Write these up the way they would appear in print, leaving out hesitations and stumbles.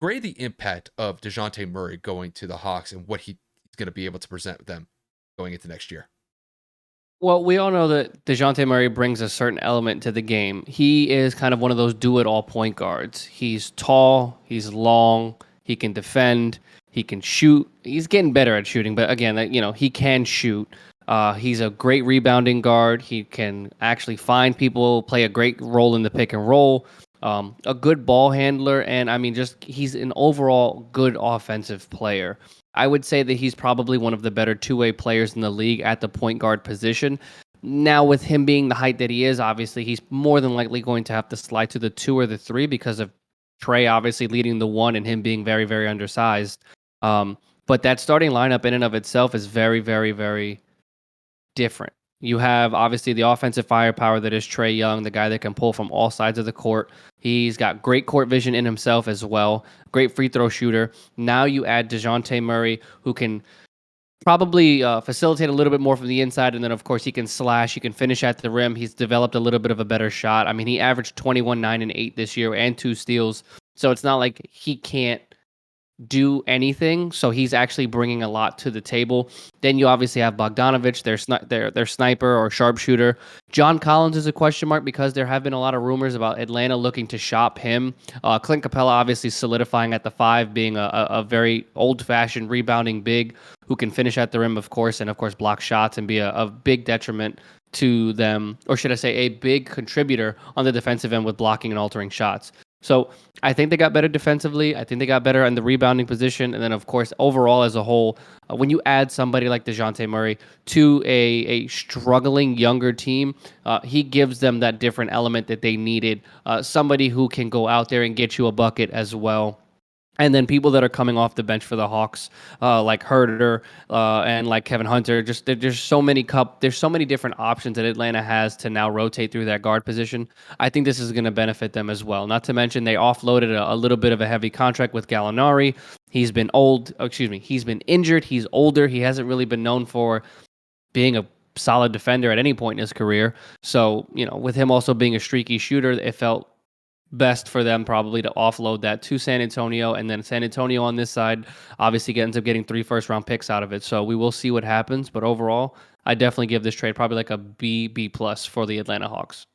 grade the impact of Dejounte Murray going to the Hawks and what he's going to be able to present them going into next year. Well, we all know that Dejounte Murray brings a certain element to the game. He is kind of one of those do-it-all point guards. He's tall, he's long, he can defend, he can shoot. He's getting better at shooting, but again, he can shoot. He's a great rebounding guard. He can actually find people, play a great role in the pick and roll. A good ball handler, and I mean, just he's an overall good offensive player. I would say that he's probably one of the better two-way players in the league at the point guard position. Now, with him being the height that he is, obviously he's more than likely going to have to slide to the two or the three because of Trey obviously leading the one and him being very, very undersized. But that starting lineup in and of itself is very, very, very different. You have obviously the offensive firepower that is Trey Young, the guy that can pull from all sides of the court. He's got great court vision in himself as well, great free throw shooter. Now you add Dejounte Murray, who can probably facilitate a little bit more from the inside, and then of course he can slash, he can finish at the rim. He's developed a little bit of a better shot. I mean, he averaged 21, 9, and 8 this year and 2 steals. So it's not like he can't do anything. So he's actually bringing a lot to the table. Then you obviously have Bogdanovich, their sniper or sharpshooter. John Collins is a question mark because there have been a lot of rumors about Atlanta looking to shop him. Clint Capella obviously solidifying at the five, being a very old-fashioned rebounding big who can finish at the rim, of course, and of course block shots and be a big detriment to them, or should I say a big contributor on the defensive end with blocking and altering shots. So I think they got better defensively. I think they got better in the rebounding position. And then, of course, overall as a whole, when you add somebody like Dejounte Murray to a struggling younger team, he gives them that different element that they needed. Somebody who can go out there and get you a bucket as well. And then people that are coming off the bench for the Hawks, like Herter and like Kevin Hunter, just there's so many different options that Atlanta has to now rotate through that guard position. I think this is going to benefit them as well. Not to mention they offloaded a little bit of a heavy contract with Gallinari. He's been he's been injured. He's older. He hasn't really been known for being a solid defender at any point in his career. So with him also being a streaky shooter, it felt best for them probably to offload that to San Antonio, and then San Antonio on this side obviously ends up getting 3 first-round picks out of it. So we will see what happens, but overall, I definitely give this trade probably like a B plus for the Atlanta Hawks.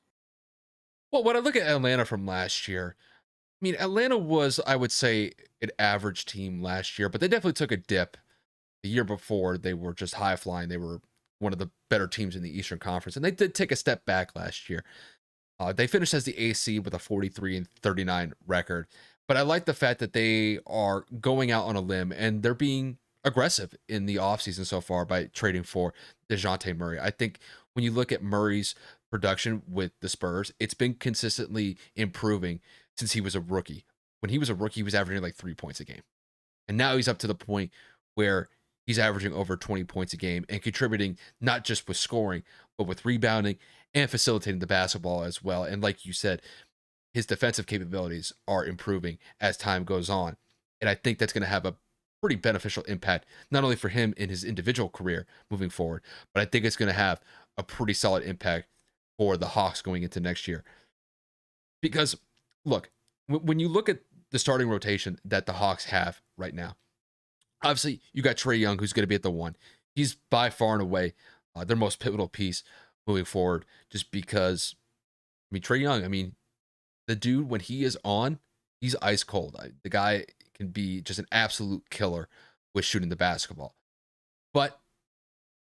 Well, when I look at Atlanta from last year, I mean, Atlanta was, I would say, an average team last year, but they definitely took a dip. The year before, they were just high flying. They were one of the better teams in the Eastern Conference, and they did take a step back last year. They finished as the AC with a 43-39 record, but I like the fact that they are going out on a limb and they're being aggressive in the offseason so far by trading for Dejounte Murray. I think when you look at Murray's production with the Spurs, it's been consistently improving since he was a rookie. When he was a rookie, he was averaging like 3 points a game. And now he's up to the point where he's averaging over 20 points a game and contributing not just with scoring, but with rebounding and facilitating the basketball as well. And like you said, his defensive capabilities are improving as time goes on. And I think that's going to have a pretty beneficial impact, not only for him in his individual career moving forward, but I think it's going to have a pretty solid impact for the Hawks going into next year. Because, look, when you look at the starting rotation that the Hawks have right now, obviously you got Trey Young, who's going to be at the one. He's by far and away their most pivotal piece moving forward, just because, I mean, Trey Young, I mean, the dude, when he is on, he's ice cold. The guy can be just an absolute killer with shooting the basketball. But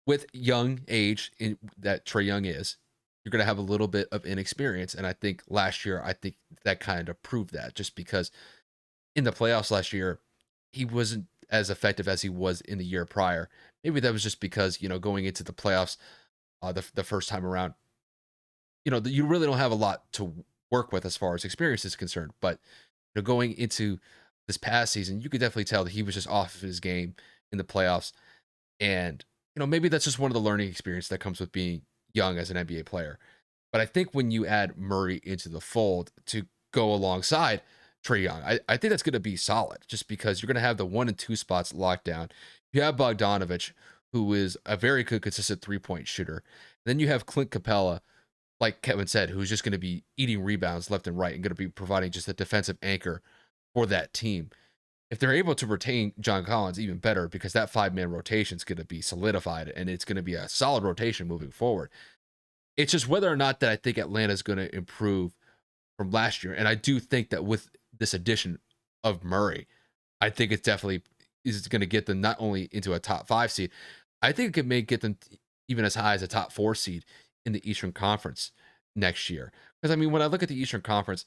with young age that Trey Young is, you're going to have a little bit of inexperience. And I think last year, I think that kind of proved that, just because in the playoffs last year, he wasn't as effective as he was in the year prior. Maybe that was just because, going into the playoffs the first time around, you really don't have a lot to work with as far as experience is concerned. But going into this past season, you could definitely tell that he was just off of his game in the playoffs. And, maybe that's just one of the learning experience that comes with being young as an NBA player. But I think when you add Murray into the fold to go alongside Trey Young, I think that's going to be solid, just because you're going to have the 1 and 2 spots locked down. You have Bogdanovich, who is a very good, consistent 3-point shooter. Then you have Clint Capella, like Kevin said, who's just going to be eating rebounds left and right and going to be providing just a defensive anchor for that team. If they're able to retain John Collins, even better, because that 5-man rotation is going to be solidified and it's going to be a solid rotation moving forward. It's just whether or not that I think Atlanta is going to improve from last year. And I do think that with this addition of Murray, I think it definitely is going to get them not only into a top 5 seed, I think it may get them even as high as a top 4 seed in the Eastern Conference next year. Because I mean, when I look at the Eastern Conference,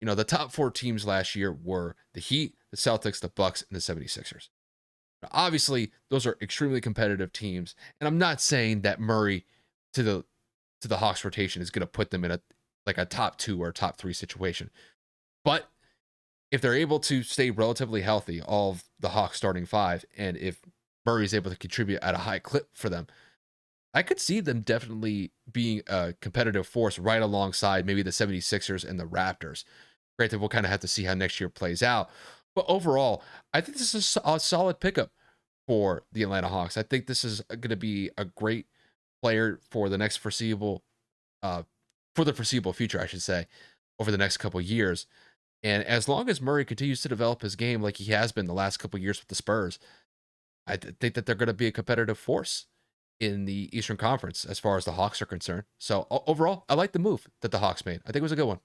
the top 4 teams last year were the Heat, the Celtics, the Bucks, and the 76ers. Now, obviously, those are extremely competitive teams, and I'm not saying that Murray to the Hawks rotation is going to put them in a top 2 or top 3 situation. But if they're able to stay relatively healthy, all of the Hawks starting 5, and if Murray's able to contribute at a high clip for them, I could see them definitely being a competitive force right alongside maybe the 76ers and the Raptors. Granted, we'll kind of have to see how next year plays out. But overall, I think this is a solid pickup for the Atlanta Hawks. I think this is going to be a great player for the next uh, foreseeable future, I should say, over the next couple of years. And as long as Murray continues to develop his game like he has been the last couple of years with the Spurs, think that they're going to be a competitive force in the Eastern Conference as far as the Hawks are concerned. So overall, I like the move that the Hawks made. I think it was a good one.